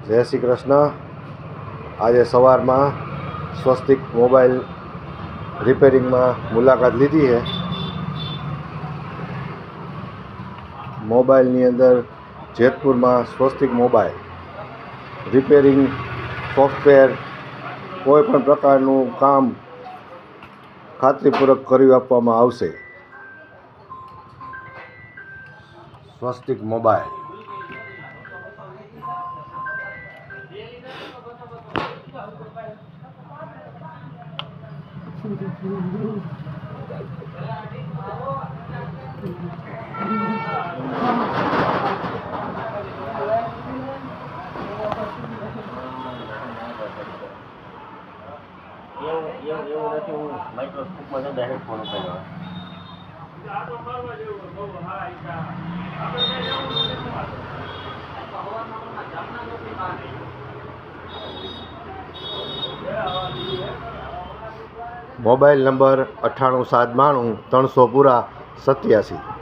જય શ્રી કૃષ્ણ। આજે સવારમાં સ્વસ્તિક મોબાઈલ રિપેરિંગમાં મુલાકાત લીધી है। મોબાઈલની અંદર જેતપુરમાં સ્વસ્તિક મોબાઈલ રિપેરિંગ સોફ્ટવેર કોઈપણ પ્રકારનું કામ ખાતરીપૂર્વક કરી આપવામાં આવશે। સ્વસ્તિક મોબાઈલ એવું નથી। હું માઇક્રોસ્કોપમાં ડાયરેક્ટ ફોન ઉપાડ્યો। મોબાઈલ નંબર 98 792 300 પૂરા 87।